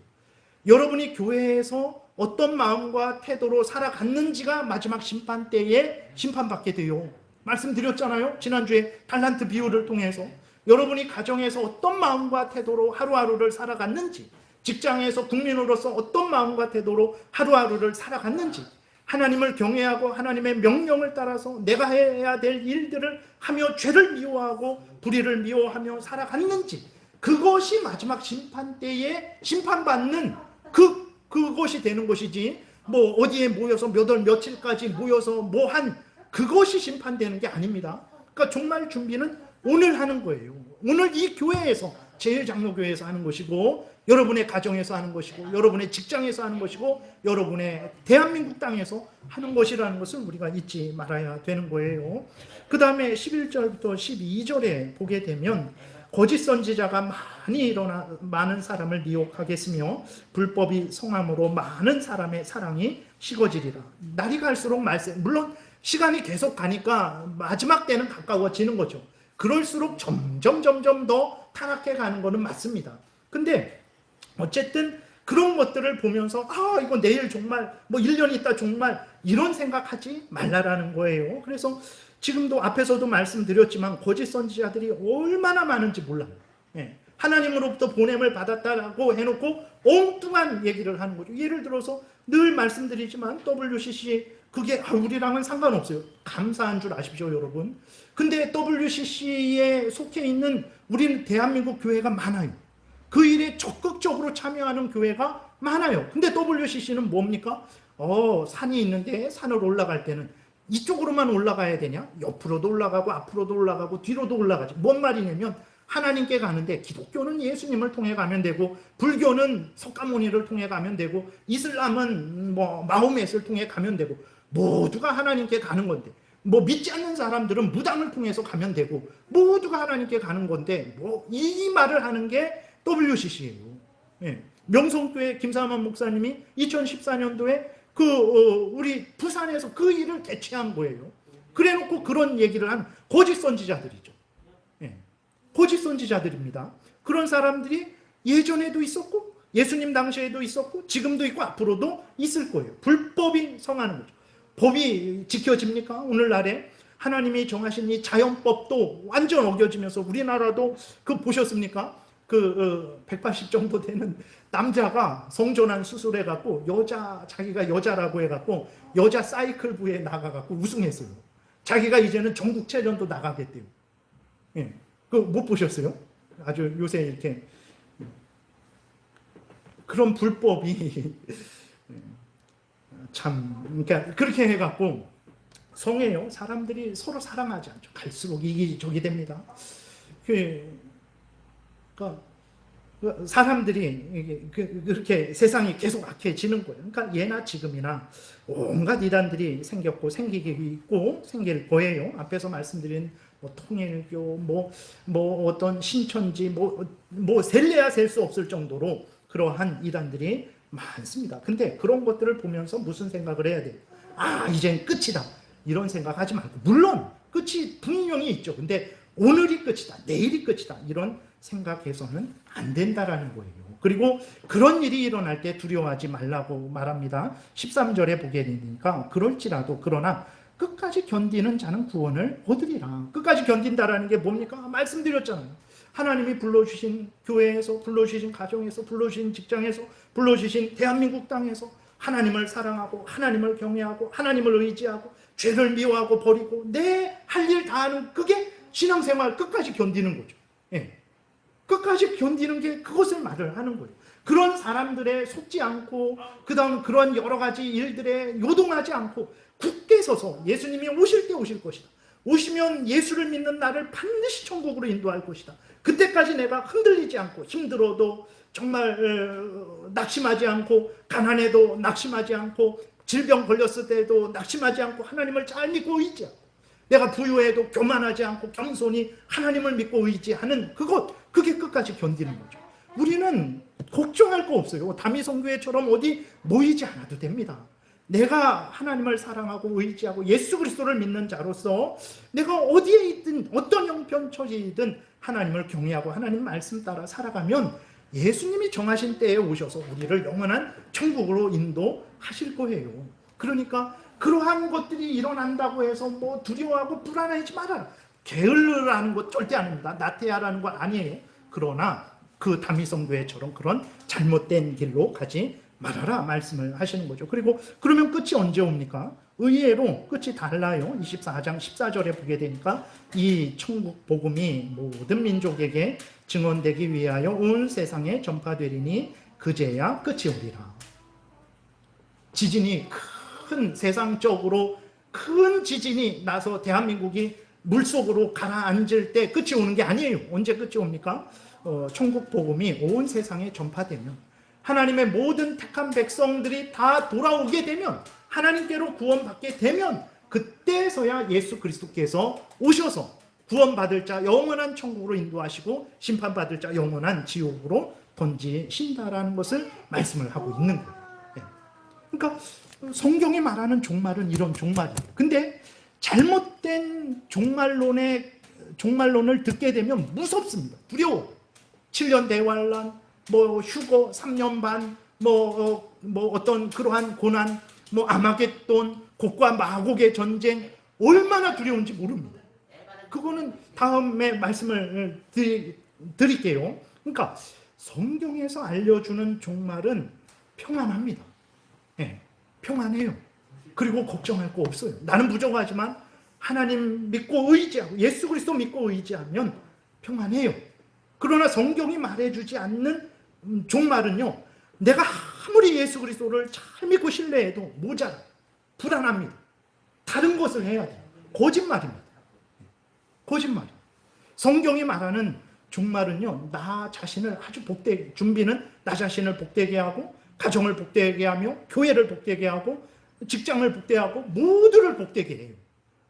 여러분이 교회에서 어떤 마음과 태도로 살아갔는지가 마지막 심판 때에 심판받게 돼요. 말씀드렸잖아요. 지난주에 달란트 비유를 통해서 여러분이 가정에서 어떤 마음과 태도로 하루하루를 살아갔는지, 직장에서 국민으로서 어떤 마음과 태도로 하루하루를 살아갔는지, 하나님을 경외하고 하나님의 명령을 따라서 내가 해야 될 일들을 하며 죄를 미워하고 불의를 미워하며 살아갔는지, 그것이 마지막 심판 때에 심판받는 그것이 되는 것이지, 뭐 어디에 모여서 몇 월 며칠까지 모여서 뭐 한 그것이 심판되는 게 아닙니다. 그러니까 종말 준비는 오늘 하는 거예요. 오늘 이 교회에서, 제일장로교회에서 하는 것이고, 여러분의 가정에서 하는 것이고, 여러분의 직장에서 하는 것이고, 여러분의 대한민국 땅에서 하는 것이라는 것을 우리가 잊지 말아야 되는 거예요. 그 다음에 11절부터 12절에 보게 되면 거짓 선지자가 많은 사람을 미혹하겠으며 불법이 성함으로 많은 사람의 사랑이 식어지리라. 날이 갈수록 물론 시간이 계속 가니까 마지막 때는 가까워지는 거죠. 그럴수록 점점 더 타락해 가는 거는 맞습니다. 근데 어쨌든 그런 것들을 보면서 이거 내일 종말, 뭐 1년 있다 종말, 이런 생각하지 말라라는 거예요. 그래서 지금도 앞에서도 말씀드렸지만 거짓 선지자들이 얼마나 많은지 몰라요. 예. 하나님으로부터 보냄을 받았다고 해놓고 엉뚱한 얘기를 하는 거죠. 예를 들어서 늘 말씀드리지만 WCC 그게 우리랑은 상관없어요. 감사한 줄 아십시오, 여러분. 근데 WCC에 속해 있는 우리는 대한민국 교회가 많아요. 그 일에 적극적으로 참여하는 교회가 많아요. 근데 WCC는 뭡니까? 산이 있는데 산을 올라갈 때는 이쪽으로만 올라가야 되냐? 옆으로도 올라가고 앞으로도 올라가고 뒤로도 올라가지. 뭔 말이냐면 하나님께 가는데 기독교는 예수님을 통해 가면 되고, 불교는 석가모니를 통해 가면 되고, 이슬람은 뭐 마호멧을 통해 가면 되고, 모두가 하나님께 가는 건데, 뭐 믿지 않는 사람들은 무당을 통해서 가면 되고, 모두가 하나님께 가는 건데, 뭐 이 말을 하는 게 WCC예요. 예. 명성교회 김사만 목사님이 2014년도에 우리 부산에서 그 일을 개최한 거예요. 그래놓고 그런 얘기를 한 거짓 선지자들이죠. 예. 거짓 선지자들입니다. 그런 사람들이 예전에도 있었고, 예수님 당시에도 있었고, 지금도 있고, 앞으로도 있을 거예요. 불법이 성하는 거죠. 법이 지켜집니까? 오늘날에 하나님이 정하신 이 자연법도 완전 어겨지면서 우리나라도 보셨습니까? 180 정도 되는 남자가 성전환 수술해갖고 자기가 여자라고 해갖고 여자 사이클부에 나가갖고 우승했어요. 자기가 이제는 전국체전도 나가겠대요. 예. 못 보셨어요? 아주 요새 이렇게 그런 불법이 참, 그러니까 그렇게 해갖고 성해요. 사람들이 서로 사랑하지 않죠. 갈수록 이기적이 됩니다. 그러니까 사람들이 그렇게 세상이 계속 악해지는 거예요. 그러니까 예나 지금이나 온갖 이단들이 생겼고 생기고 있고 생길 거예요. 앞에서 말씀드린 뭐 통일교, 뭐 어떤 신천지, 뭐 셀래야 셀 수 없을 정도로 그러한 이단들이 많습니다. 근데 그런 것들을 보면서 무슨 생각을 해야 돼요? 아, 이젠 끝이다. 이런 생각하지 말고, 물론 끝이 분명히 있죠. 근데 오늘이 끝이다, 내일이 끝이다, 이런 생각해서는 안 된다라는 거예요. 그리고 그런 일이 일어날 때 두려워하지 말라고 말합니다. 13절에 보게 되니까 그럴지라도 그러나 끝까지 견디는 자는 구원을 얻으리라. 끝까지 견딘다라는 게 뭡니까? 말씀드렸잖아요. 하나님이 불러주신 교회에서, 불러주신 가정에서, 불러주신 직장에서, 불러주신 대한민국 땅에서 하나님을 사랑하고 하나님을 경외하고 하나님을 의지하고 죄를 미워하고 버리고 내 할 일 다 하는, 그게 신앙생활 끝까지 견디는 거죠. 예. 끝까지 견디는 게 그것을 말을 하는 거예요. 그런 사람들에 속지 않고, 그 다음 그런 여러 가지 일들에 요동하지 않고 굳게 서서 예수님이 오실 때 오실 것이다. 오시면 예수를 믿는 나를 반드시 천국으로 인도할 것이다. 그때까지 내가 흔들리지 않고, 힘들어도 정말 낙심하지 않고, 가난해도 낙심하지 않고, 질병 걸렸을 때도 낙심하지 않고 하나님을 잘 믿고 의지하고, 내가 부유해도 교만하지 않고 겸손히 하나님을 믿고 의지하는 그게 끝까지 견디는 거죠. 우리는 걱정할 거 없어요. 다미성교회처럼 어디 모이지 않아도 됩니다. 내가 하나님을 사랑하고 의지하고 예수 그리스도를 믿는 자로서 내가 어디에 있든 어떤 형편처지든 하나님을 경외하고 하나님 말씀 따라 살아가면 예수님이 정하신 때에 오셔서 우리를 영원한 천국으로 인도하실 거예요. 그러니까 그러한 것들이 일어난다고 해서 뭐 두려워하고 불안하지 말아라. 게을르라는 것 절대 아닙니다. 나태하라는 건 아니에요. 그러나 그 다미성교회처럼 그런 잘못된 길로 가지 말아라 말씀을 하시는 거죠. 그리고 그러면 끝이 언제 옵니까? 의외로 끝이 달라요. 24장 14절에 보게 되니까 이 천국 복음이 모든 민족에게 증언되기 위하여 온 세상에 전파되리니 그제야 끝이 오리라. 지진이 큰, 세상적으로 큰 지진이 나서 대한민국이 물속으로 가라앉을 때 끝이 오는 게 아니에요. 언제 끝이 옵니까? 천국 복음이 온 세상에 전파되면, 하나님의 모든 택한 백성들이 다 돌아오게 되면, 하나님께로 구원받게 되면, 그때서야 예수 그리스도께서 오셔서 구원받을 자 영원한 천국으로 인도하시고 심판받을 자 영원한 지옥으로 던지신다라는 것을 말씀을 하고 있는 거예요. 그러니까 성경이 말하는 종말은 이런 종말이에요. 근데 잘못된 종말론을 듣게 되면 무섭습니다. 두려워. 7년 대환란, 휴거 3년 반, 어떤 그러한 고난, 아마겟돈, 곡과 마곡의 전쟁, 얼마나 두려운지 모릅니다. 그거는 다음에 말씀을 드릴게요. 그러니까 성경에서 알려주는 종말은 평안합니다. 네, 평안해요. 그리고 걱정할 거 없어요. 나는 부정하지만 하나님 믿고 의지하고 예수 그리스도 믿고 의지하면 평안해요. 그러나 성경이 말해주지 않는 종말은요, 내가 아무리 예수 그리스도를 잘 믿고 신뢰해도 모자라, 불안합니다. 다른 것을 해야 돼요. 거짓말입니다. 거짓말이에요. 성경이 말하는 종말은요, 나 자신을 아주 복되게, 준비는 나 자신을 복되게 하고, 가정을 복되게 하며, 교회를 복되게 하고, 직장을 복되게 하고, 모두를 복되게 해요.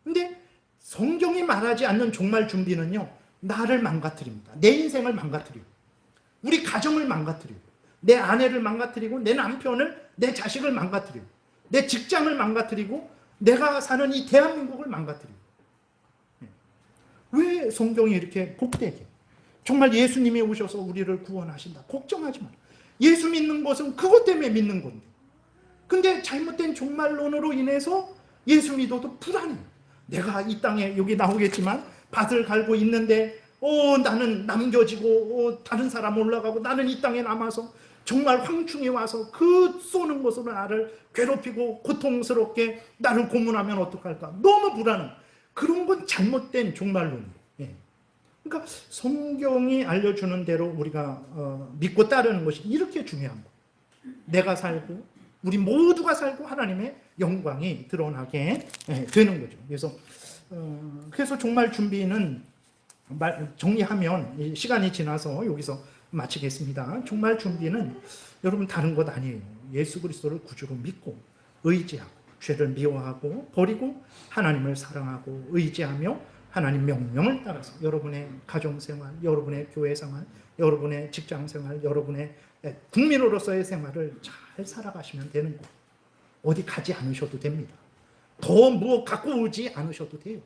근데 성경이 말하지 않는 종말 준비는요, 나를 망가뜨립니다. 내 인생을 망가뜨리고, 우리 가정을 망가뜨리고, 내 아내를 망가뜨리고, 내 남편을, 내 자식을 망가뜨리고, 내 직장을 망가뜨리고, 내가 사는 이 대한민국을 망가뜨리고. 왜 성경이 이렇게 복되게, 정말 예수님이 오셔서 우리를 구원하신다, 걱정하지 마라. 예수 믿는 것은 그것 때문에 믿는 건데, 근데 잘못된 종말론으로 인해서 예수 믿어도 불안해. 내가 이 땅에, 여기 나오겠지만 밭을 갈고 있는데 나는 남겨지고 다른 사람 올라가고, 나는 이 땅에 남아서 정말 황충이 와서 그 쏘는 것으로 나를 괴롭히고 고통스럽게 나를 고문하면 어떡할까, 너무 불안해. 그런 건 잘못된 종말론이에요. 그러니까 성경이 알려주는 대로 우리가 믿고 따르는 것이 이렇게 중요한 거예요. 내가 살고 우리 모두가 살고 하나님의 영광이 드러나게 되는 거죠. 그래서 종말 준비는 정리하면 시간이 지나서 여기서 마치겠습니다. 종말 준비는 여러분 다른 것 아니에요. 예수 그리스도를 구주로 믿고 의지하고, 죄를 미워하고 버리고 하나님을 사랑하고 의지하며 하나님 명령을 따라서 여러분의 가정생활, 여러분의 교회생활, 여러분의 직장생활, 여러분의 국민으로서의 생활을 잘 살아가시면 되는 거예요. 어디 가지 않으셔도 됩니다. 더 뭐 갖고 오지 않으셔도 돼요.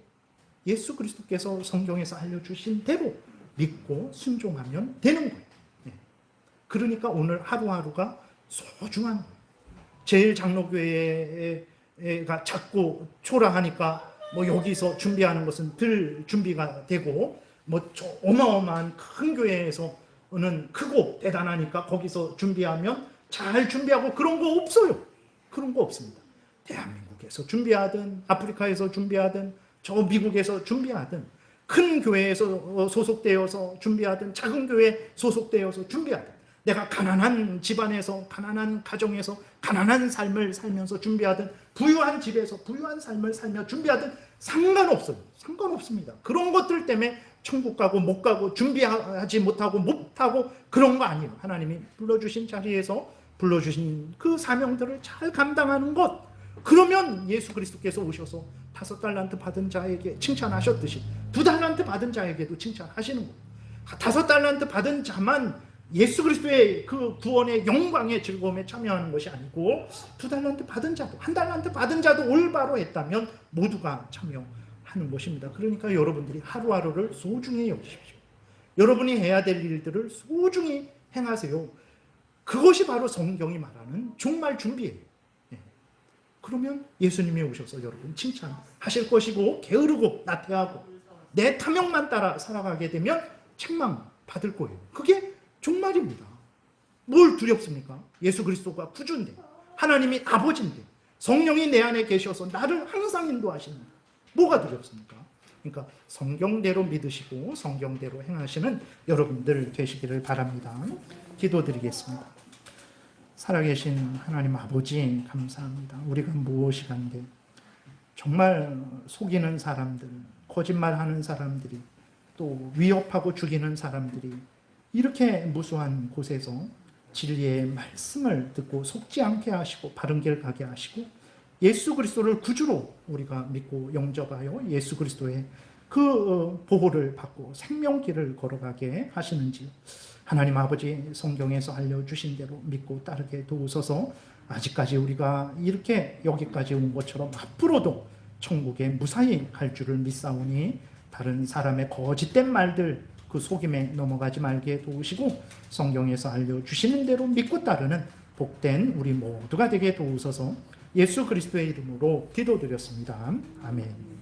예수 그리스도께서 성경에서 알려주신 대로 믿고 순종하면 되는 거예요. 그러니까 오늘 하루하루가 소중한 거예요. 제일장로교회가 자꾸 초라하니까 뭐 여기서 준비하는 것은 덜 준비가 되고, 뭐 어마어마한 큰 교회에서는 크고 대단하니까 거기서 준비하면 잘 준비하고, 그런 거 없어요. 그런 거 없습니다. 대한민국에서 준비하든 아프리카에서 준비하든 저 미국에서 준비하든 큰 교회에서 소속되어서 준비하든 작은 교회에 소속되어서 준비하든, 내가 가난한 집안에서 가난한 가정에서 가난한 삶을 살면서 준비하든 부유한 집에서 부유한 삶을 살며 준비하든 상관없어요. 상관없습니다. 그런 것들 때문에 천국 가고 못 가고 준비하지 못하고 그런 거 아니에요. 하나님이 불러주신 자리에서 불러주신 그 사명들을 잘 감당하는 것, 그러면 예수 그리스도께서 오셔서 5달란트 받은 자에게 칭찬하셨듯이 2달란트 받은 자에게도 칭찬하시는 거예요. 5달란트 받은 자만 예수 그리스도의 그 구원의 영광의 즐거움에 참여하는 것이 아니고, 2달란트 받은 자도 1달란트 받은 자도 올바로 했다면 모두가 참여하는 것입니다. 그러니까 여러분들이 하루하루를 소중히 여기십시오. 여러분이 해야 될 일들을 소중히 행하세요. 그것이 바로 성경이 말하는 종말 준비예요. 그러면 예수님이 오셔서 여러분 칭찬하실 것이고, 게으르고 나태하고 내 탐욕만 따라 살아가게 되면 책망 받을 거예요. 그게 종말입니다. 뭘 두렵습니까? 예수 그리스도가 구주인데, 하나님이 아버지인데, 성령이 내 안에 계셔서 나를 항상 인도하시는, 뭐가 두렵습니까? 그러니까 성경대로 믿으시고 성경대로 행하시는 여러분들 되시기를 바랍니다. 기도드리겠습니다. 살아계신 하나님 아버지, 감사합니다. 우리가 무엇이 간데 정말 속이는 사람들, 거짓말하는 사람들이, 또 위협하고 죽이는 사람들이 이렇게 무수한 곳에서 진리의 말씀을 듣고 속지 않게 하시고 바른 길 가게 하시고, 예수 그리스도를 구주로 우리가 믿고 영접하여 예수 그리스도의 그 보호를 받고 생명길을 걸어가게 하시는지, 하나님 아버지 성경에서 알려주신 대로 믿고 따르게 도우소서. 아직까지 우리가 이렇게 여기까지 온 것처럼 앞으로도 천국에 무사히 갈 줄을 믿사오니, 다른 사람의 거짓된 말들 그 속임에 넘어가지 말게 도우시고, 성경에서 알려주시는 대로 믿고 따르는 복된 우리 모두가 되게 도우소서. 예수 그리스도의 이름으로 기도드렸습니다. 아멘.